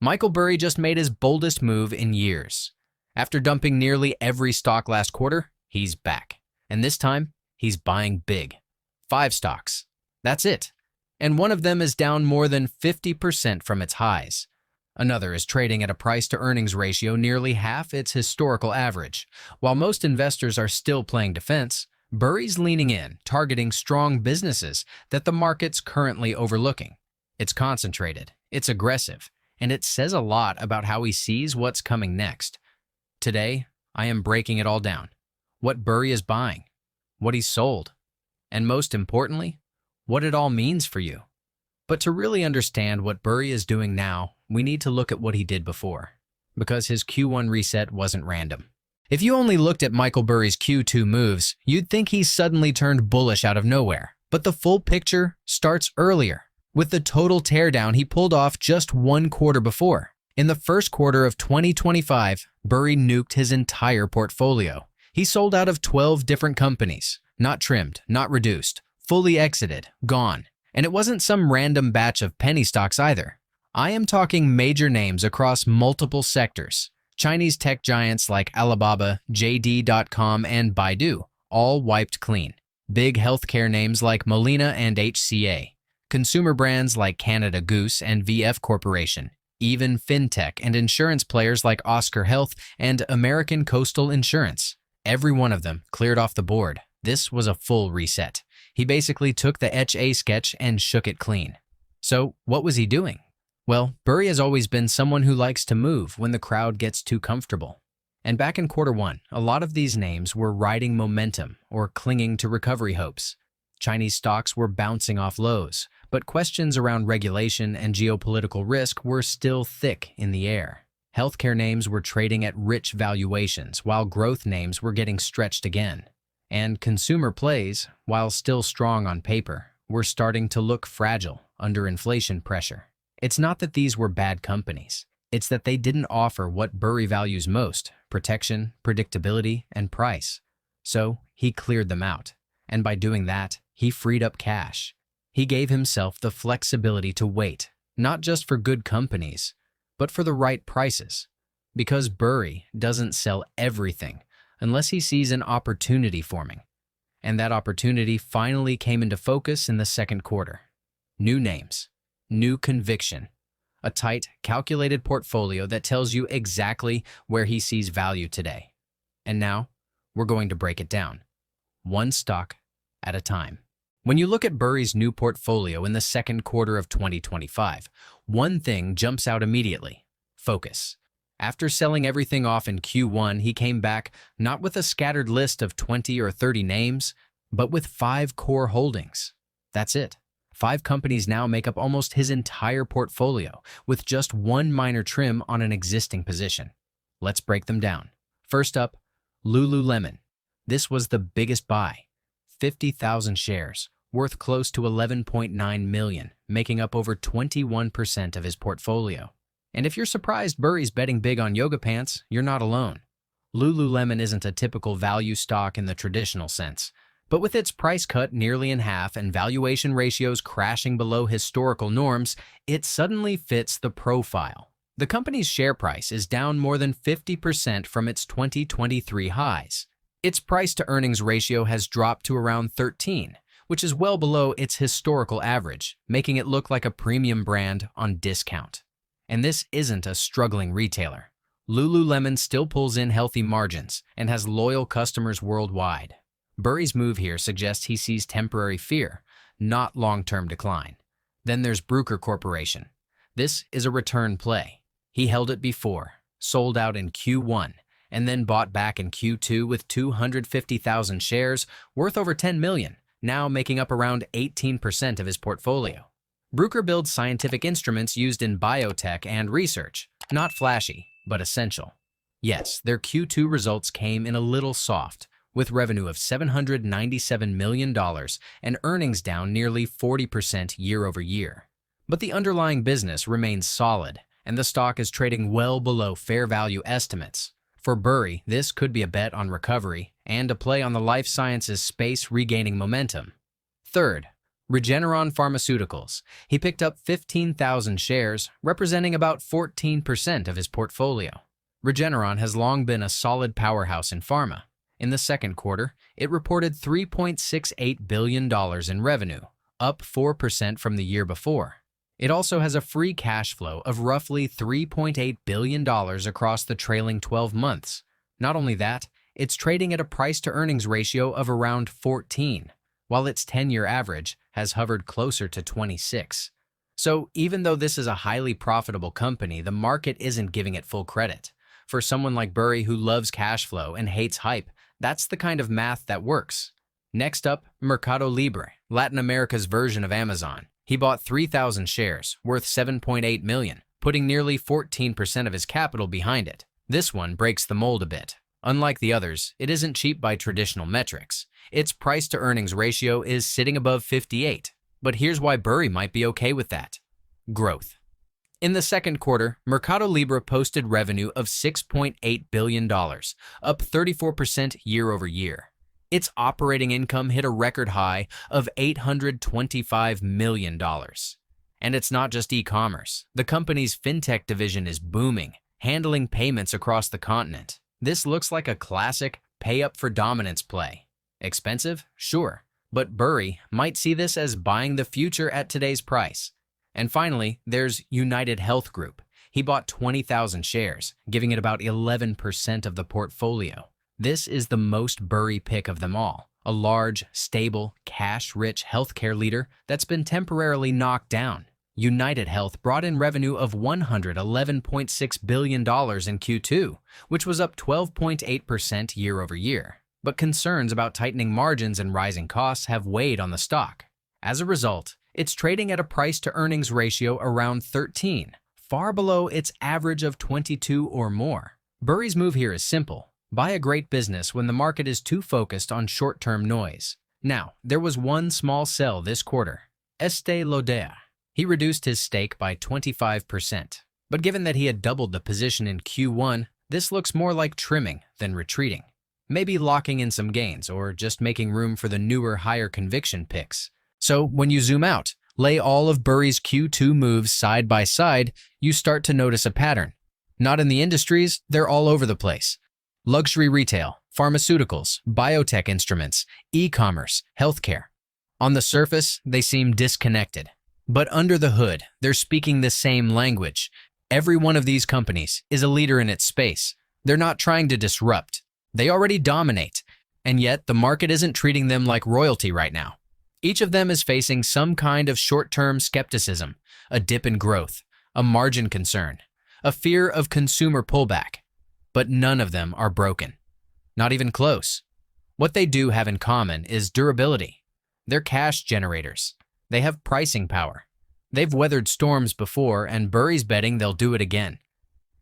Michael Burry just made his boldest move in years. After dumping nearly every stock last quarter, he's back. And this time, he's buying big. 5 stocks. That's it. And one of them is down more than 50% from its highs. Another is trading at a price-to-earnings ratio nearly half its historical average. While most investors are still playing defense, Burry's leaning in, targeting strong businesses that the market's currently overlooking. It's concentrated, it's aggressive, and it says a lot about how he sees what's coming next. Today, I am breaking it all down. What Burry is buying, what he's sold, and most importantly, what it all means for you. But to really understand what Burry is doing now, we need to look at what he did before, because his Q1 reset wasn't random. If you only looked at Michael Burry's Q2 moves, you'd think he suddenly turned bullish out of nowhere. But the full picture starts earlier, with the total teardown he pulled off just 1 quarter before. In the first quarter of 2025, Burry nuked his entire portfolio. He sold out of 12 different companies, not trimmed, not reduced, fully exited, gone. And it wasn't some random batch of penny stocks either. I am talking major names across multiple sectors. Chinese tech giants like Alibaba, JD.com, and Baidu, all wiped clean. Big healthcare names like Molina and HCA. Consumer brands like Canada Goose and VF Corporation. Even fintech and insurance players like Oscar Health and American Coastal Insurance. Every one of them cleared off the board. This was a full reset. He basically took the Etch-a-Sketch and shook it clean. So, what was he doing? Well, Burry has always been someone who likes to move when the crowd gets too comfortable. And back in Q1, a lot of these names were riding momentum or clinging to recovery hopes. Chinese stocks were bouncing off lows, but questions around regulation and geopolitical risk were still thick in the air. Healthcare names were trading at rich valuations, while growth names were getting stretched again. And consumer plays, while still strong on paper, were starting to look fragile under inflation pressure. It's not that these were bad companies. It's that they didn't offer what Burry values most: protection, predictability, and price. So he cleared them out. And by doing that, he freed up cash. He gave himself the flexibility to wait, not just for good companies, but for the right prices. Because Burry doesn't sell everything unless he sees an opportunity forming. And that opportunity finally came into focus in the second quarter. New names. New conviction, a tight, calculated portfolio that tells you exactly where he sees value today. And now, we're going to break it down, one stock at a time. When you look at Burry's new portfolio in the second quarter of 2025, one thing jumps out immediately: focus. After selling everything off in Q1, he came back not with a scattered list of 20 or 30 names, but with 5 core holdings. That's it. 5 companies now make up almost his entire portfolio, with just one minor trim on an existing position. Let's break them down. First up, Lululemon. This was the biggest buy. 50,000 shares, worth close to $11.9 million, making up over 21% of his portfolio. And if you're surprised Burry's betting big on yoga pants, you're not alone. Lululemon isn't a typical value stock in the traditional sense. But with its price cut nearly in half and valuation ratios crashing below historical norms, it suddenly fits the profile. The company's share price is down more than 50% from its 2023 highs. Its price-to-earnings ratio has dropped to around 13, which is well below its historical average, making it look like a premium brand on discount. And this isn't a struggling retailer. Lululemon still pulls in healthy margins and has loyal customers worldwide. Burry's move here suggests he sees temporary fear, not long-term decline. Then there's Bruker Corporation. This is a return play. He held it before, sold out in Q1, and then bought back in Q2 with 250,000 shares, worth over $10 million, now making up around 18% of his portfolio. Bruker builds scientific instruments used in biotech and research, not flashy, but essential. Yes, their Q2 results came in a little soft, with revenue of $797 million and earnings down nearly 40% year over year. But the underlying business remains solid, and the stock is trading well below fair value estimates. For Burry, this could be a bet on recovery and a play on the life sciences space regaining momentum. Third, Regeneron Pharmaceuticals. He picked up 15,000 shares, representing about 14% of his portfolio. Regeneron has long been a solid powerhouse in pharma. In the second quarter, it reported $3.68 billion in revenue, up 4% from the year before. It also has a free cash flow of roughly $3.8 billion across the trailing 12 months. Not only that, it's trading at a price-to-earnings ratio of around 14, while its 10-year average has hovered closer to 26. So even though this is a highly profitable company, the market isn't giving it full credit. For someone like Burry who loves cash flow and hates hype, that's the kind of math that works. Next up, Mercado Libre, Latin America's version of Amazon. He bought 3,000 shares, worth $7.8 million, putting nearly 14% of his capital behind it. This one breaks the mold a bit. Unlike the others, it isn't cheap by traditional metrics. Its price-to-earnings ratio is sitting above 58. But here's why Burry might be okay with that. Growth. In the second quarter, Mercado Libre posted revenue of $6.8 billion, up 34% year over year. Its operating income hit a record high of $825 million. And it's not just e-commerce. The company's fintech division is booming, handling payments across the continent. This looks like a classic pay-up-for-dominance play. Expensive? Sure. But Burry might see this as buying the future at today's price. And finally, there's United Health Group. He bought 20,000 shares, giving it about 11% of the portfolio. This is the most Burry pick of them all, a large, stable, cash-rich healthcare leader that's been temporarily knocked down. United Health brought in revenue of $111.6 billion in Q2, which was up 12.8% year over year. But concerns about tightening margins and rising costs have weighed on the stock. As a result, it's trading at a price-to-earnings ratio around 13, far below its average of 22 or more. Burry's move here is simple. Buy a great business when the market is too focused on short-term noise. Now, there was one small sell this quarter. Estée Lauder. He reduced his stake by 25%. But given that he had doubled the position in Q1, this looks more like trimming than retreating. Maybe locking in some gains or just making room for the newer, higher conviction picks. So when you zoom out, lay all of Burry's Q2 moves side by side, you start to notice a pattern. Not in the industries, they're all over the place. Luxury retail, pharmaceuticals, biotech instruments, e-commerce, healthcare. On the surface, they seem disconnected. But under the hood, they're speaking the same language. Every one of these companies is a leader in its space. They're not trying to disrupt. They already dominate. And yet, the market isn't treating them like royalty right now. Each of them is facing some kind of short-term skepticism, a dip in growth, a margin concern, a fear of consumer pullback. But none of them are broken. Not even close. What they do have in common is durability. They're cash generators. They have pricing power. They've weathered storms before, and Burry's betting they'll do it again.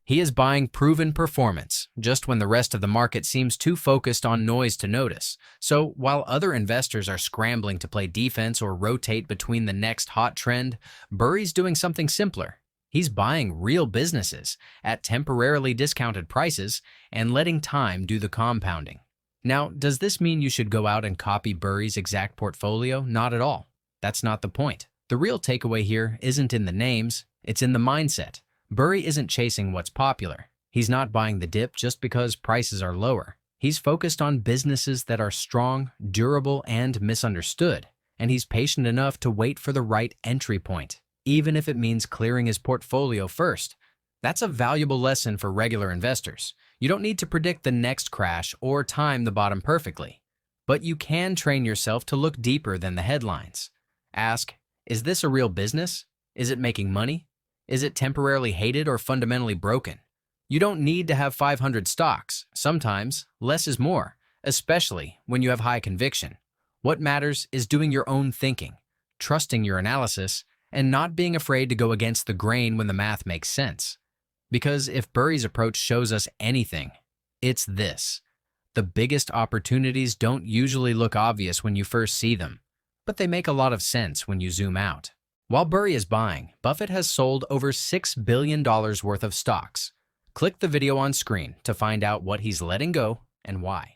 He is buying proven performance, just when the rest of the market seems too focused on noise to notice. So, while other investors are scrambling to play defense or rotate between the next hot trend, Burry's doing something simpler. He's buying real businesses at temporarily discounted prices and letting time do the compounding. Now, does this mean you should go out and copy Burry's exact portfolio? Not at all. That's not the point. The real takeaway here isn't in the names, it's in the mindset. Burry isn't chasing what's popular. He's not buying the dip just because prices are lower. He's focused on businesses that are strong, durable, and misunderstood. And he's patient enough to wait for the right entry point, even if it means clearing his portfolio first. That's a valuable lesson for regular investors. You don't need to predict the next crash or time the bottom perfectly. But you can train yourself to look deeper than the headlines. Ask, is this a real business? Is it making money? Is it temporarily hated or fundamentally broken? You don't need to have 500 stocks. Sometimes, less is more, especially when you have high conviction. What matters is doing your own thinking, trusting your analysis, and not being afraid to go against the grain when the math makes sense. Because if Burry's approach shows us anything, it's this. The biggest opportunities don't usually look obvious when you first see them, but they make a lot of sense when you zoom out. While Burry is buying, Buffett has sold over $6 billion worth of stocks. Click the video on screen to find out what he's letting go and why.